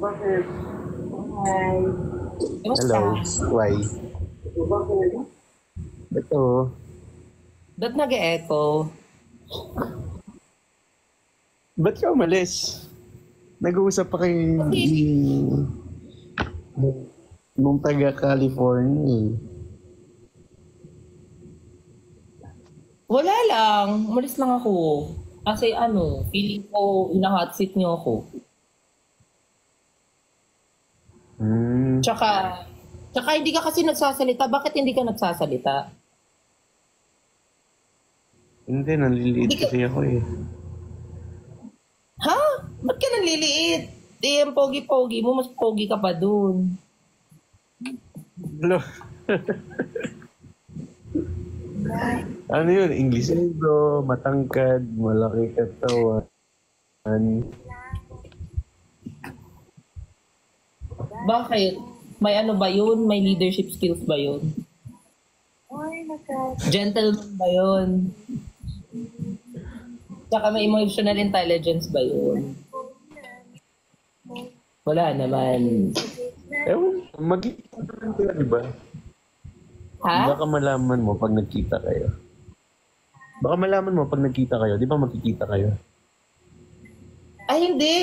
Hi. Kamusta? Hello. Why? Ito. Ba't nag-e-echo? Ba't ka umalis? Nag-uusap pa kayo nung taga-California eh. Wala lang. Umalis lang ako. Kasi feeling ko ina-hot seat niyo ako. Tsaka hindi ka kasi nagsasalita. Bakit hindi ka nagsasalita? Hindi, naliliit Hindi ka... kasi ako eh. Ha? Ba't ka nanliliit? Ang pogi-pogi mo, mas pogi ka pa dun. Hello. Ano yun? English bro, matangkad, malaki katawan. Bakit? May ano ba yun? May leadership skills ba yun? Gentleman ba yun? Tsaka may emotional intelligence ba yun? Wala naman. Ewan, mag-iisa naman kayo, di ba? Ha? Baka malaman mo pag nagkita kayo. Baka malaman mo pag nagkita kayo. Di ba magkikita kayo? Ay, hindi.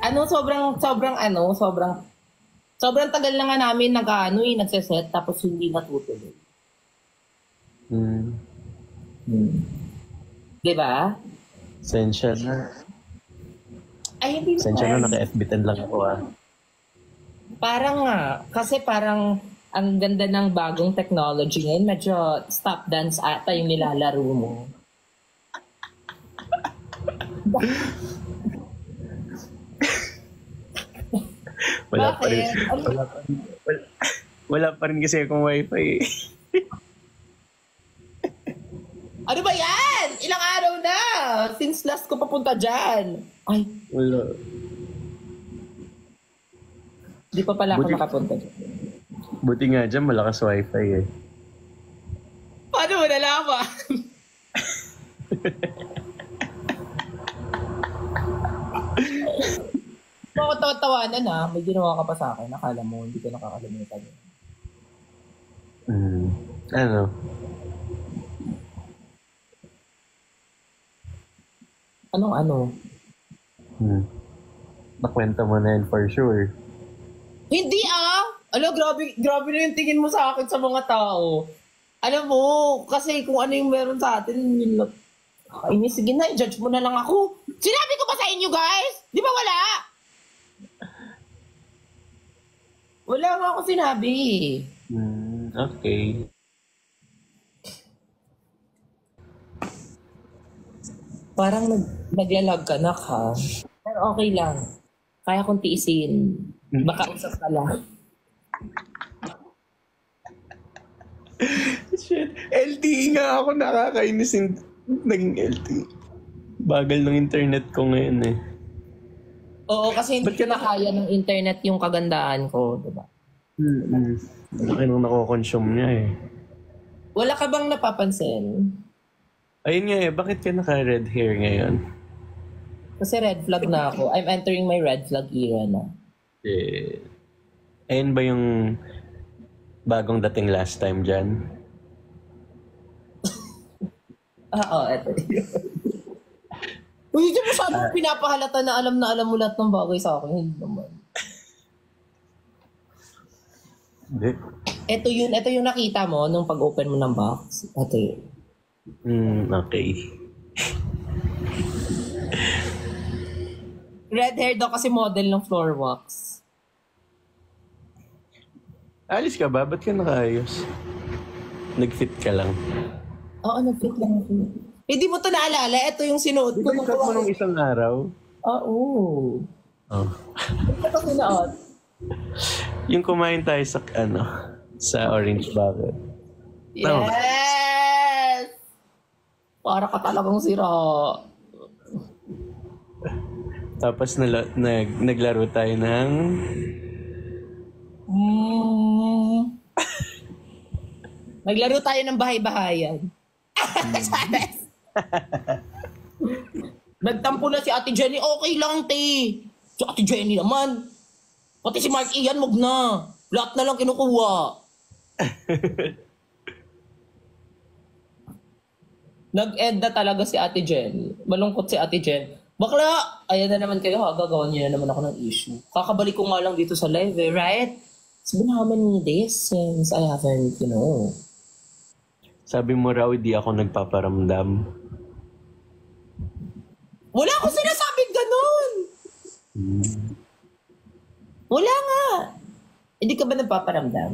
Sobrang tagal na nga namin nagse-set tapos hindi natutuloy. Di ba? Sensya na. Ay, hindi Sensya na, naman. naka-FB10 lang ako ah. Parang nga, kasi parang ang ganda ng bagong technology ngayon, medyo stop dance ata yung nilalaro mo. Wala pa rin. Bakit? Wala pa rin kasi akong wifi eh. Ano ba yan? Ilang araw na? Since last ko papunta dyan. Ay, Wala. di pa pala ako nakapunta dyan. Buti nga dyan, malakas wifi eh. Paano mo nalaman? Bakit tawa-tawanan ha? May ginawa ka pa sa akin. Nakala mo, hindi ko nakakalimutan yun. Ano? Anong ano? Nakwenta mo na yun for sure. Hindi ah! Grabe na yung tingin mo sa akin sa mga tao. Alam mo, kasi kung ano yung meron sa atin, yun lang. Kainis, sige na, i-judge mo na lang ako. Sinabi ko ba sa inyo guys? Di ba wala? Wala nga ako sinabi. Okay. Parang naglalag ka na ka. Pero okay lang. Kaya kong tiisin. Baka usap ka lang. Shit. LTE nga ako, nakakainis yung naging LTE. Bagal ng internet ko ngayon eh. Oo, kasi hindi ko na kaya ng internet yung kagandaan ko, diba? Laki nung nako-consume niya eh. Wala ka bang napapansin? Ayun nga eh, bakit ka naka-red hair ngayon? Kasi red flag na ako. I'm entering my red flag era na. Eh, ayun ba yung bagong dating last time dyan? Oo, eto yun. Uy, hindi masyadong pinapahalata na alam mo lahat ng bagay sa akin. Hindi naman. Hindi. Ito yung nakita mo nung pag-open mo ng box. Ito yun. Okay. Red hair daw kasi model ng floor wax. Alis ka ba? Ba't ka nakaayos? Nag-fit ka lang. Oo, nag-fit lang ako. Hindi mo to naalala? Ito yung sinuot ko. Di ba mo nung isang araw? Oo. Oh. Ito sinuot. Yung kumain tayo sa, sa Orange Bucket. Yes! Para ka talagang sira. Tapos naglaro tayo ng... Naglaro tayo ng bahay-bahayan. Nagtampo na si Ate Jenny, okay lang, te. Si Ate Jenny naman. Pati si Mark Ian, wag na. Lahat na lang kinukuha. Nag-end na talaga si Ate Jenny. Malungkot si Ate Jen. Bakla, ayan na naman kayo, gagawa niyo na naman ako ng issue. Kakabalik ko nga lang dito sa live, right? It's been how many days since I haven't, Sabi mo raw, di ako nagpaparamdam. Wala akong sinasabing ganun! Wala nga! Hindi ka ba nagpaparamdam?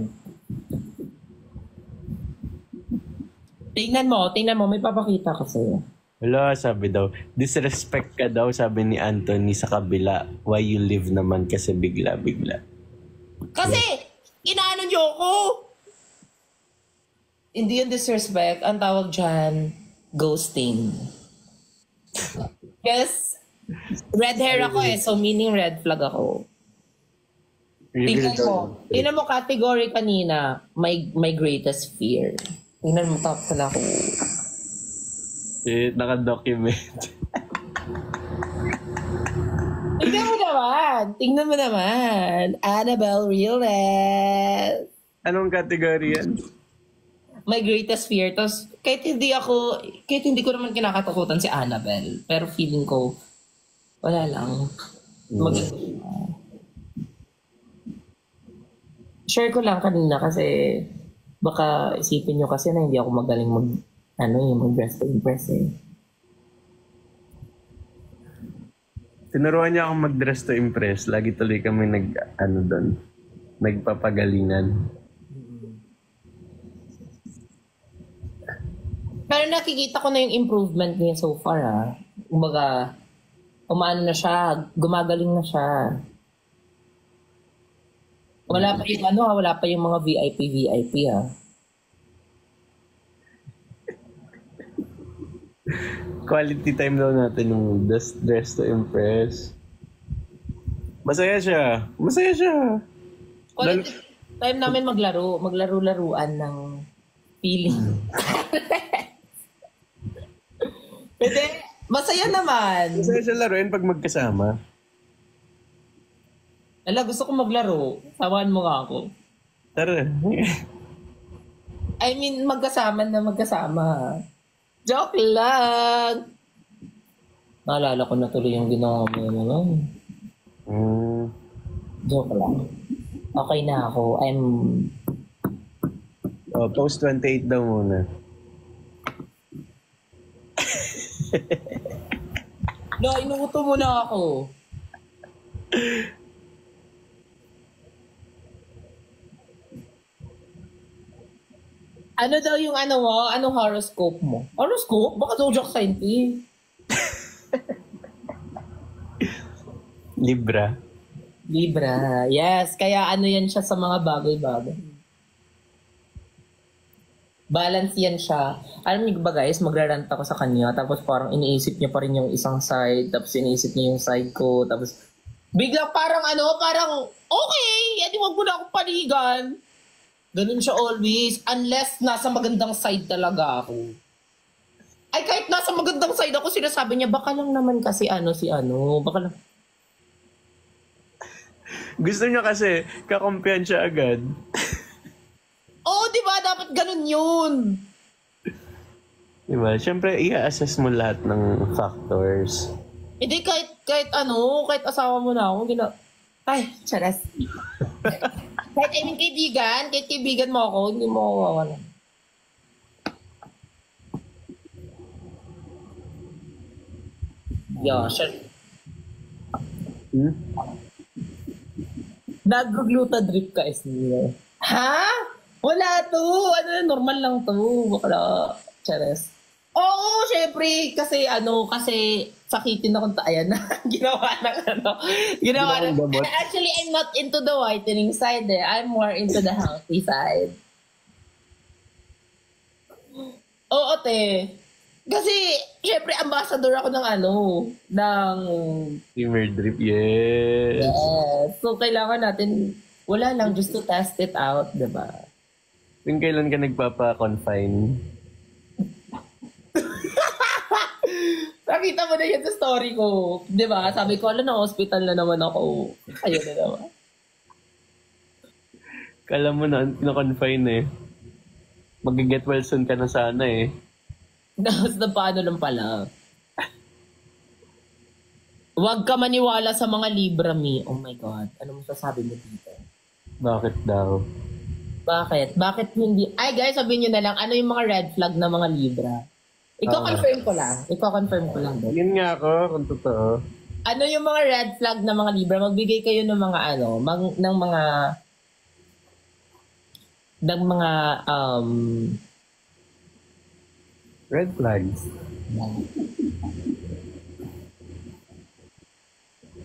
Tingnan mo, may papakita ko sa'yo. Wala, sabi daw. Disrespect ka daw, sabi ni Anthony sa kabila. Why you live naman kasi bigla-bigla. Kasi, inaano niyo ako! Hindi yung disrespect. Ang tawag dyan, ghosting. Yes, red hair ako so meaning red flag ako. Tingnan mo category kanina, my greatest fear. Tingnan mo top pala ako. Naka-document. Tingnan mo naman. Annabelle Realness. Anong category yan? My greatest fear. Tapos, kahit hindi ko naman kinakatakutan si Annabelle. Pero feeling ko, wala lang. Share ko lang kanina kasi baka isipin nyo kasi na hindi ako magaling mag-dress to impress eh. Tinuruan niya akong mag-dress to impress. Lagi tuloy kami nagpapagalingan. Pero nakikita ko na yung improvement niya so far Kumbaga, umano na siya, gumagaling na siya. Wala pa yung mga VIP Quality time daw natin yung dress to impress. Masaya siya. Quality time namin maglaro-laruan ng feeling. Pwede, masaya naman. Masaya siya laruin pag magkasama. Gusto ko maglaro. Sawahan mo nga ako. Tara. I mean, magkasama. Joke lang. Naalala ko na tuloy yung ginawa mo naman. Joke lang. Okay na ako. Post 28 daw muna. Inuuto mo na ako. Ano daw yung mo? Anong horoscope mo? Horoscope? Baka zodiac sign eh. Libra. Yes. Kaya yan siya sa mga bagay-bagay. Balance yan siya. Alam niyo ba guys, magrarant ako sa kanya, tapos parang iniisip niya pa rin yung isang side, tapos iniisip niya yung side ko, tapos biglang parang okay, edi wag mo na akong panigan. Ganun siya always, unless nasa magandang side talaga ako. Ay, kahit nasa magandang side ako, sinasabi niya, baka lang naman kasi baka lang. Gusto niya kasi, kakumpiyan siya agad. Oo, di ba? Dapat ganun yun. Diba? Siyempre, i-assess mo lahat ng factors. Hindi, kahit asawa mo na ako, ay, charas. Kahit kaibigan mo ako, hindi mo ako wawala. Sure. Nag-gluta drip ka, Esnio. Ha? Wala to. Normal lang to. Bakla. Chares. Oo, syempre. Kasi sakitin akong ayan na. Ginawa ng gamot. Actually, I'm not into the whitening side I'm more into the healthy side. Oo, te. Kasi, syempre, ambassador ako ng Steamer drip, yes. So, kailangan natin, wala lang, just to test it out, diba? Kung kailan ka nagpapa-confine? Nakita mo na yan sa story ko. Di ba? Sabi ko, na hospital na naman ako. Ayun na naman. Kala mo na-confine eh. Mag-get well soon ka na sana eh. Tapos na paano lang pala. Huwag ka maniwala sa mga Libra, Mi. Oh my God. Ano mo sasabi mo dito? Bakit daw? Bakit? Bakit hindi? Ay guys, sabihin nyo na lang, ano yung mga red flag na mga Libra? Iko-confirm ko lang. Iko-confirm ko lang. Yun nga ako, kung totoo. Ano yung mga red flag na mga Libra? Magbigay kayo ng mga ng mga Red flags.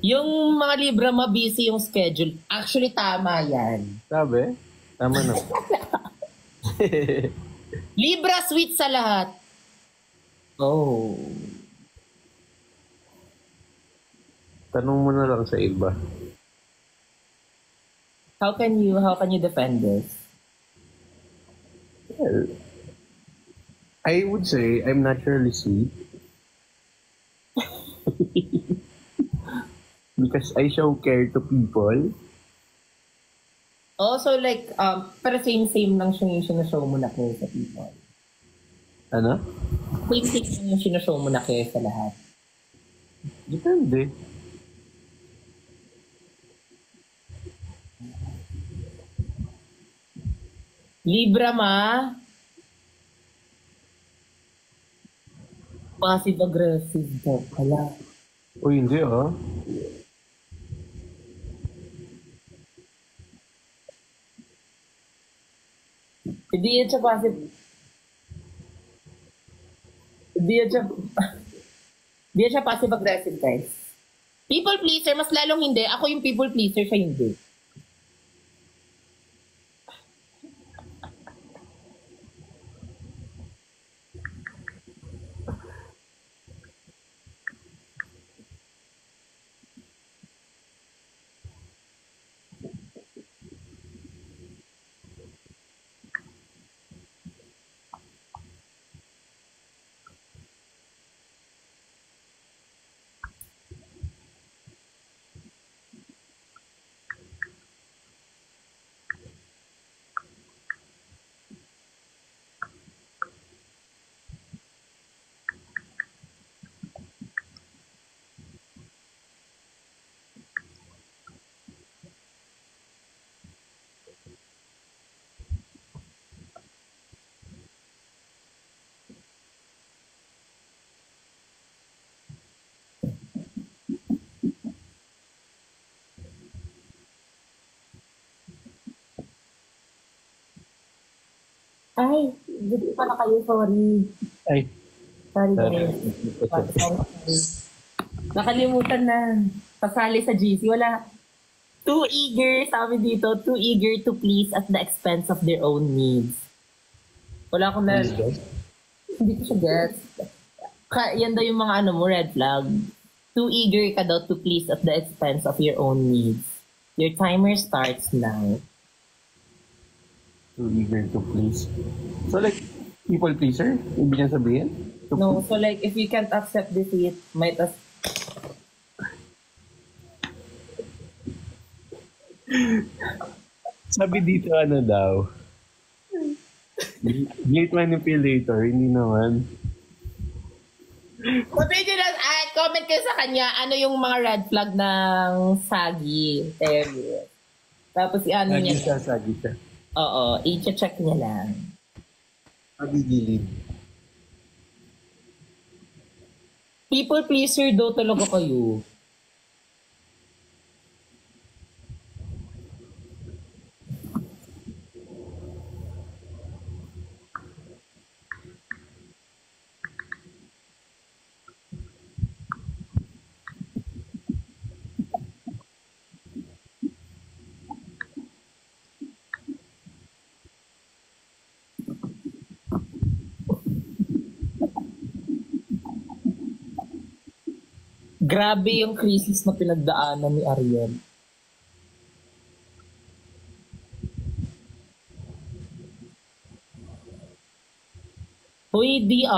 yung mga Libra mabusy yung schedule. Actually, tama yan. Sabi? Tama na. Libra sweet sa lahat. Oh. Tanong mo na lang sa iba. How can you defend this? Well, I would say I'm naturally sweet. Because I show care to people. Also like, pero same lang siya yung sinashow mo na kayo sa people. Ano? Same yung sinashow mo na kayo sa lahat. Depende. Libra ma. Passive-aggressive daw. Hala. Uy, hindi ah. Hindi yan siya passive. Hindi yan siya passive-aggressive, guys. People pleaser, mas lalong hindi. Ako yung people pleaser, siya hindi. Ay, hindi pala kayo, sorry. Ay. Sorry, guys. Sorry. Nakalimutan na. Pasali sa GC. Wala. Too eager, sabi dito, too eager to please at the expense of their own needs. Wala akong na... Hindi ko siya gets. Yan daw yung mga red flag. Too eager ka daw to please at the expense of your own needs. Your timer starts now. Too eager to please. So like, people pleaser? Ibig niya sabihin? No, so like, if you can't accept defeat, might as... Sabi dito daw? Great manipulator, hindi naman. Sabi nyo na, comment kayo sa kanya, ano yung mga red flag ng Sagi. Tapos ano niya. Sagi siya. Oo, i-check niya lang. Pagigilid. People pleaser daw talaga kayo. Grabe yung crisis na pinagdaanan ni Ariel. Uy, di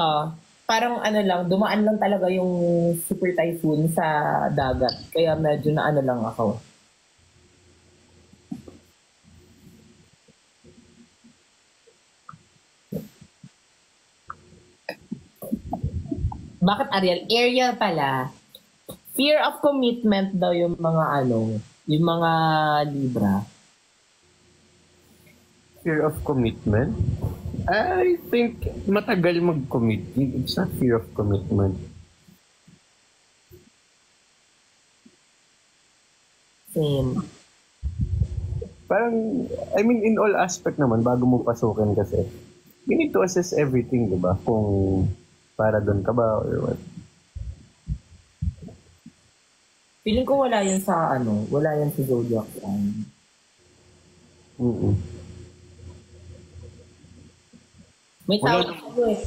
parang ano lang, dumaan lang talaga yung super typhoon sa dagat. Kaya medyo na ano lang ako. Bakit Ariel? Ariel pala. Fear of commitment daw yung mga ano, yung mga Libra. Fear of commitment? I think matagal mag-commit. It's not fear of commitment. Same. Parang, I mean, in all aspect naman, bago mo pasukin kasi, you need to assess everything, di ba? Kung para doon ka ba or what. Feeling ko wala yan sa ano, wala yan sa zodiac sign.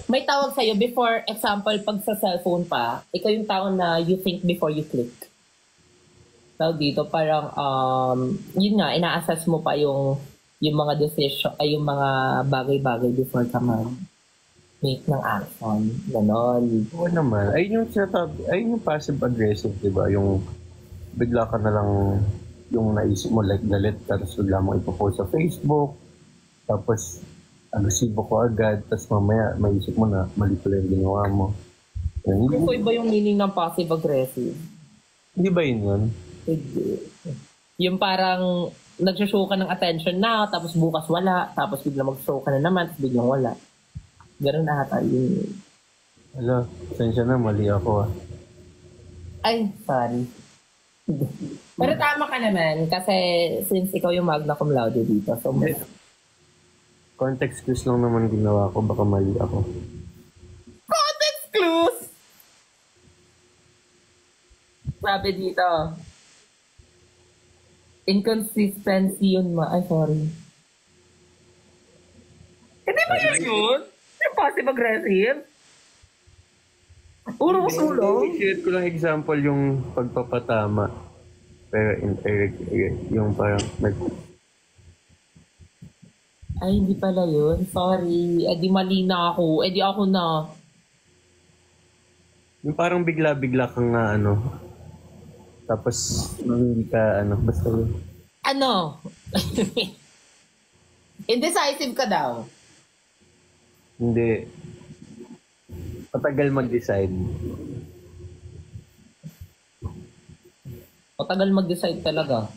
May tawag sa'yo before, example, pag sa cellphone pa, ikaw yung tao na you think before you click. Tawag dito, parang, yun nga, ina-assess mo pa yung mga decision, ay yung mga bagay-bagay before ka make ng action. Ganon. Oo naman. Ayun yung passive-aggressive, di ba? Yung bigla ka na lang yung naisip mo, like galit, tapos bigla mo ipopost sa Facebook, tapos agresibo ko agad, tapos mamaya maisip mo na mali pala yung ginawa mo. So, iba yung meaning ng passive-aggressive? Hindi ba yun? Yung parang nag-show ka ng attention na, tapos bukas wala, tapos bigla mag-show ka na naman, tapos biglang wala. Ganun na ata yun. Ala, sensya na, mali ako ah. Ay, sorry. Pero tama ka naman, kasi since ikaw yung magna cum laude dito, so context clues lang naman ginawa ko, baka mali ako. Context clues! Sabi dito, inconsistency yun ay sorry. Hindi ba yun? Yung passive-aggressive? Uro-sulong? I-share ko lang example yung pagpapatama. Pero yung parang ay, hindi pala yun. Sorry. Eh, di mali na ako. Eh, di ako na. yung parang bigla-bigla kang na ano. Tapos hindi ka ano. Basta yun. Ano? Indecisive ka daw. Hindi. Patagal mag-decide. Matagal mag-decide talaga.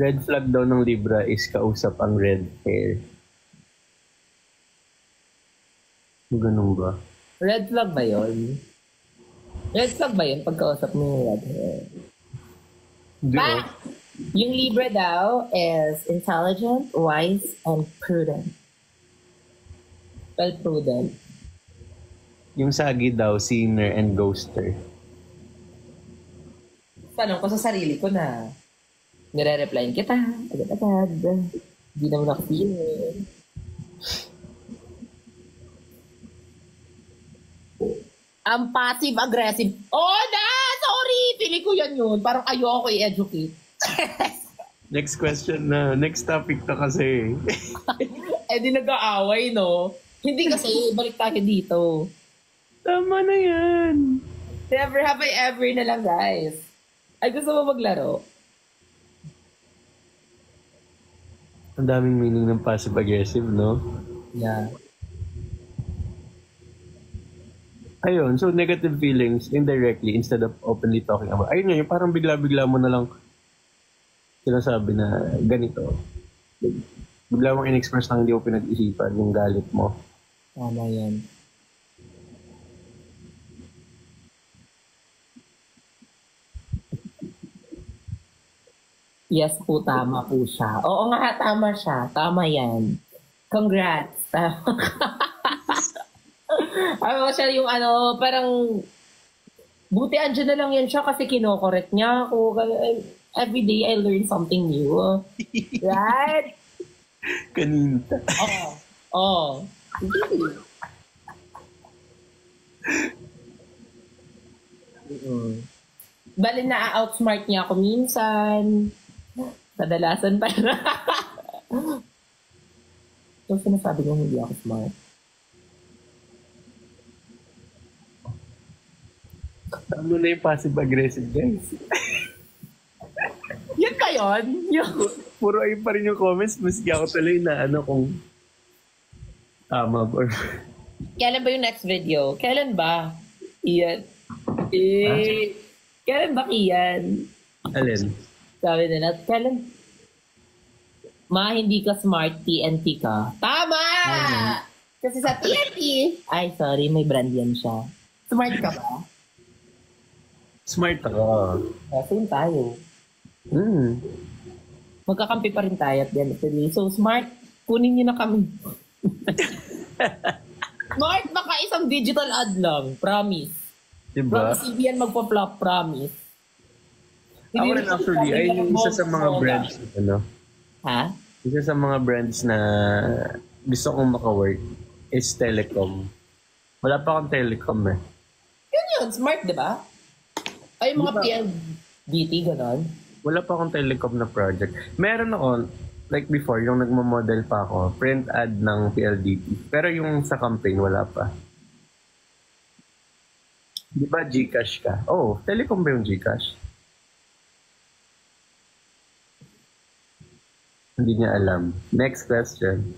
Red flag daw ng Libra is kausap ang red hair. Ganun ba? Red flag ba yun? Red flag ba yun pagkausap mo yung red hair? Hindi. Yung Libra daw is intelligent, wise, and prudent. Well, prudent. Yung Sagi daw, sinner and ghoster. Tanong ko sa sarili ko na nire-replyin kita agad-agad. Hindi naman ako feeling. Ang passive-aggressive. Oh, na! Sorry! Pili ko yan yun. Parang ayoko i-educate. Next question na. Next topic na kasi. Eh di nag-aaway, no? Hindi kasi, balik tayo dito. Tama na yan. Never have I ever na lang, guys. Ay, gusto mo maglaro? Ang daming meaning ng passive-aggressive, no? Yeah. Ayun, so negative feelings indirectly instead of openly talking about. Ayun yun, yung parang bigla-bigla mo na lang sinasabi na ganito. Bigla mong in-express na hindi mo pinag-isipan yung galit mo. Tama yan. Yes po, tama po siya. Oo nga, tama siya. Tama yan. Congrats. Ano siya yung ano, parang buti andyan na lang yan siya kasi kinokorek niya ako. Every day I learn something new. Right? Kanina. Oo. Bali na-outsmart niya ako minsan. Kadalasan pa na. So, sinasabi ko hindi ako smart. Ano na yung passive-aggressive, guys? Yan ba yun? Yung... Puro ayun pa rin yung comments, maski ako tuloy na ano kung tama or... Kailan ba yung next video? Kailan ba? Iyan. Kailan ba Iyan? Alin? Sabi nila, kailan? Hindi ka smart, TNT ka. Tama! Kasi sa TNT, ay sorry, may brand yan siya. Smart ka ba? Smart ako. Same tayo. Magkakampi pa rin tayo at the end of the day. So smart, kunin niyo na kami. Smart, baka isang digital ad lang. Promise. Diba? Promise, hindi yan magpa-flop. Promise. Ako rin actually, ay yung isa sa mga brands, ano? Ha? Isa sa mga brands na gusto kong maka-work is Telecom. Wala pa akong Telecom eh. Yun, smart, di ba? Ay, mga PLDT, gano'n. Wala pa akong Telecom na project. Meron ako, like before, yung nagmamodel pa ako, print ad ng PLDT. Pero yung sa campaign, wala pa. Di ba Gcash ka? Oh, Telecom ba yung Gcash? Hindi niya alam. Next question.